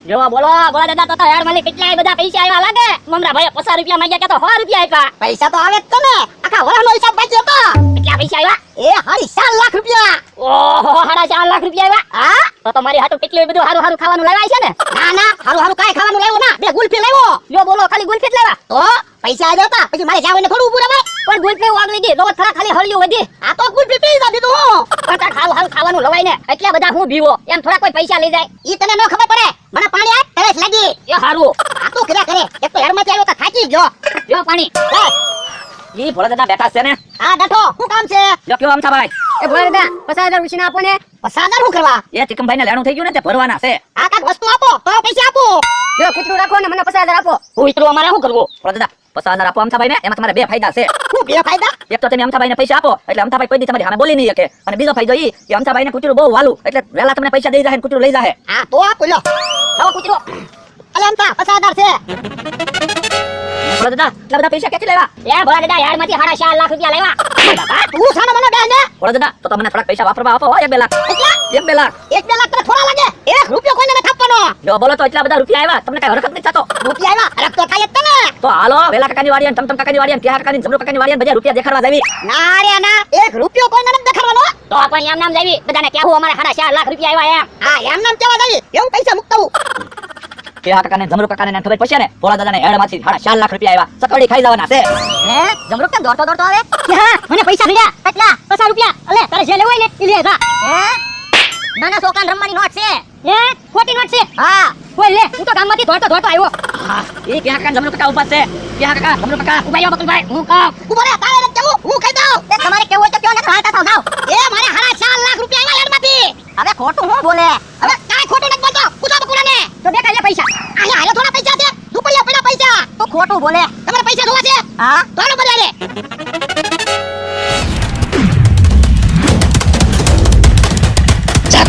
જો બોલો દાદા તો હેડ માલી કેટલાય બધા પૈસા આવ્યા લાગે મમરા ભાઈ 50 રૂપિયા માંગ્યા કે તો 100 રૂપિયા આપ્યા પૈસા તો આવે જ તો ને આખા વરાનો હિસાબ બાકી હતો કેટલા પૈસા આવ્યા એ હારી 4 લાખ રૂપિયા ઓહો 4.5 લાખ રૂપિયા આવ્યા હા તો તમારી હાટુ કેટલું બધું હારું હારું ખાવાનું લાવ્યા છે ને ના ના હારું કાઈ ખાવાનું લાવ્યો ના બે ગુલ્ફી લાવ્યો જો બોલો ખાલી ગુલ્ફી જ લાવ્યા તો પૈસા આવ્યા હતા પછી મારે જાવ એને થોડું ઊભું રવાય પણ ગુલ્ફી વાગવી દી રોજ થરા ખાલી હળિયું વધી આ તો ગુલ્ફી પી દીધું હું પણ તાર હારું ખાવાનું લવાય ને એટલા બધા હું બીવો એમ થોડા કોઈ પૈસા લઈ જાય ઈ તને ન ખબર પડે મને પાણી આ તરસ લાગી એ હારું આ તો કર્યા કરે એક તો હેડમાંથી આવ્યો તો થાકી ગયો જો પાણી ઈ ભોળા દાદા બેઠા છે ને આ ડઠો શું કામ છે જો કેવો આમ થા ભાઈ એ ભોળા દાદા 50,000 ઉછીને આપો ને 50,000 શું કરવા એ ચિકમભાઈ ને લેણું થઈ ગયું ને તે ભરવાના છે આ કાક વસ્તુ આપો તો પૈસા આપો જો કૂતરું રાખો ને મને 50,000 આપો કૂતરું અમારે શું કરવું ભોળા દાદા 50,000 આપો અમથાભાઈ ને એમાં તમારે બે ફાયદા છે શું બે ફાયદા એક તો તમે અમથાભાઈ ને પૈસા આપો એટલે અમથાભાઈ કોઈ દી તમારી સામે બોલી નહીં શકે અને બીજો ફાયદો ઈ કે અમથાભાઈ ને કૂતરું બહુ વાલું એટલે વેલા તમને પૈસા દઈ જાય ને કૂતરું લઈ જાય હા તો આપો લો આવો કૂતરો અલે અમથા 50,000 છે ભોળા દાદા એટલા બધા પૈસા ક્યાંથી લેવા એ ભોળા દાદા યાર્ડમાંથી 4.5 લાખ રૂપિયા લેવા તું સાનો મને બે ને ભોળા દાદા તો તમને થોડા પૈસા વાપરવા આપો 1-2 લાખ કેટલા 1-2 લાખ 1-2 લાખ તો થોડા લાગે 1 રૂપિયો કોઈને નથી આપવાનો જો બોલો તો એટલા બધા રૂપિયા આવ્યા તમને કઈ હરકત નથી થતો રૂપિયા આવ્યા હરક તો થાય જ તને તો હાલો વેલા કાકાની વાડી તમ કાકાની વાડી ત્યા કાકાની જમરૂ કાકાની વાડી બધા રૂપિયા દેખાડવા જાવી ના રે ના 1 રૂપિયો કોઈને નથી દેખાડવાનો તો પણ એમ નામ જાવી બધાને કહેવું અમારે 4.5 લાખ રૂપિયા આવ્યા એમ હા એમ નામ કેવા જાવી એવું પૈસા મુકતા હું કેહા કાકાને જમરૂ કાકાને ખબર પડશે ને ભોળા દાદાને હેડમાંથી 4.5 લાખ રૂપિયા આવ્યા સકડી ખાઈ જવાના છે હે જમરૂ કેમ દોડતો આવે કે હા મને પૈસા મળ્યા કેટલા 50 રૂપિયા અલે તારે જે લેવું હોય ને ઈ લે જા હે નાના છોકરાને રમવાની નોટ છે હે ખોટી નોટ છે હા કોઈ લે હું તો ગામમાંથી દોડતો આવ્યો હા એ કેહા કાકા જમરૂ કાકા ઉભા છે કેહા કાકા જમરૂ કાકા ઉભા આવો બકુલભાઈ હું કહું ઉભો રે તારે નથી કેવું હું ખાઈ દઉં એ તમારે કેવું હોય તો કેવો ને હાલતા થાવ જાવ એ મારે 4.5 લાખ રૂપિયા આવ્યા હેડમાંથી હવે ખોટું હું બોલે હવે કાઈ ખોટું નથી બોલતો પૂછો બકુલાને તો બે કાલે પૈસા અહીંયા હાલો થોડા પૈસા છે રૂપિયા પડ્યા પૈસા તો ખોટું બોલે તમારે પૈસા જોવા છે હા તો હાલો બધા લે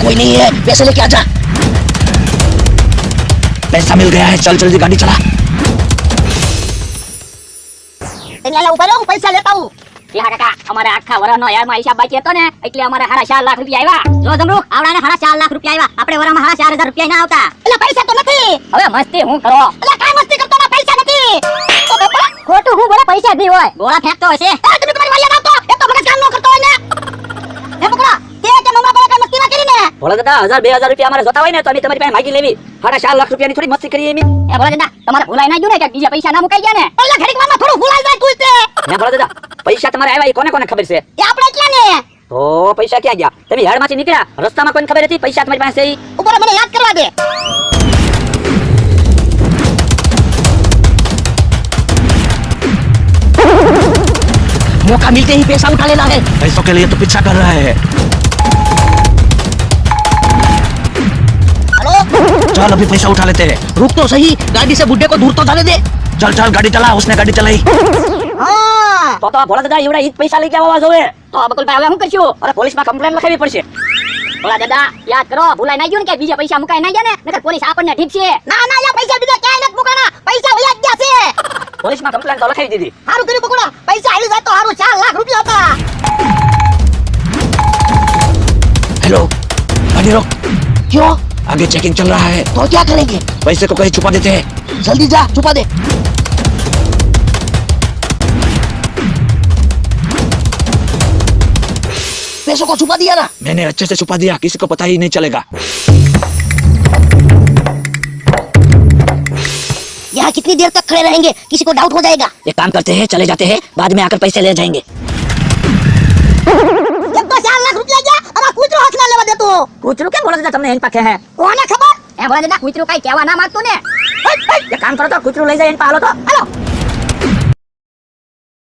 कोई नहीं है पैसे लेके आजा पैसा मिल गया है चल जल्दी गाड़ी चला तेने ला ऊपर હું પૈસા લેતા હું કેહા કાકા અમારે આખા વરહનો યારમાં હિસાબ બાકી હતો ને એટલે અમારે 4.5 લાખ રૂપિયા આવ્યા જો જમરૂ આવડાને 4.5 લાખ રૂપિયા આવ્યા આપણે વરમાં 4,000 રૂપિયા ના આવતા એટલે પૈસા તો નથી હવે મસ્તી હું કરો એટલે કાઈ મસ્તી કરતો ના પૈસા નથી તો બાપા ખોટું હું બોલે પૈસા જ નહીં હોય ગોળા ફેંકતો હશે તમે તમારી વાયા આવતો એ તો મગજ કામ ન કરતો હોય ને હે પકડા તે કે મમ્મા પાસે કઈ મસ્તી ના કરી ને ભોળા દાદા 1,000-2,000 રૂપિયા અમારે જોતા હોય ને તો અમે તમારી પાસે માગી લેવી 4.5 લાખ રૂપિયાની થોડી મસ્તી કરીએ એમ એ ભોળા દાદા તમારે ભૂલાઈ ના ગયું ને કે બીજા પૈસા ના મુકાઈ ગયા ને એટલે ઘડીક વારમાં થોડું ભૂલાઈ જાય તું તે હે ભોળા દાદા પૈસા તમારે આવ્યા એ કોને કોને ખબર છે એ આપણે એટલા ને તો પૈસા ક્યાં ગયા તમે હેડમાંથી નીકળ્યા રસ્તામાં કોઈને ખબર હતી પૈસા તમારી પાસે છે ઉપર મને યાદ કરવા દે मौका मिलते ही पैसा उठा लेना है पैसों के लिए तो पीछा कर रहा है हेलो चल अभी पैसा उठा लेते हैं रुक तो सही गाड़ी से बुड्ढे को दूर तो जाने दे चल चल गाड़ी चला उसने गाड़ी चलाई हां તો ભોળા દાદા એવડા ઈ પૈસા લઈ ગયા હોવા જોવે તો બકુલભાઈ હવે શું કરશું અરે પોલીસમાં કમ્પ્લેન લખાવી પડશે ભોળા દાદા યાદ કરો ભૂલાઈ ના ગયું ને કે બીજા પૈસા મુકાઈ ના ગયા ને નકર પોલીસ આપણને ઠીક છે ના ના યા પૈસા બીજા ક્યાંય નથી મુકાના પૈસા વયા જ ગયા છે પોલીસમાં કમ્પ્લેન તો લખાવી દીધી હારું કર્યું બકુડા પૈસા આવી જાય તો હારું 4 લાખ રૂપિયા હતા हेलो गाड़ी रोक क्यों आगे चेकिंग चल रहा है तो क्या करेंगे पैसे को कहीं छुपा देते हैं जल्दी जा छुपा दे पैसों को छुपा दिया ना मैंने अच्छे से छुपा दिया किसी को पता ही नहीं चलेगा यहाँ कितनी देर तक खड़े रहेंगे किसी को डाउट हो जाएगा एक काम करते हैं चले जाते हैं बाद में आकर पैसे ले जाएंगे जब तो 4 लाख रुपया गया अब आ कूतरो हाथ ना लेवा दे तू કૂતરું કેમ ભોળા દાદા તમને એન પાકે હે કોને ખબર એ ભોળા દાદા કૂતરું કઈ કહેવા ના માંગતું ને એક કામ કરો તો કૂતરું લઈ જાય એન પાલો તો હાલો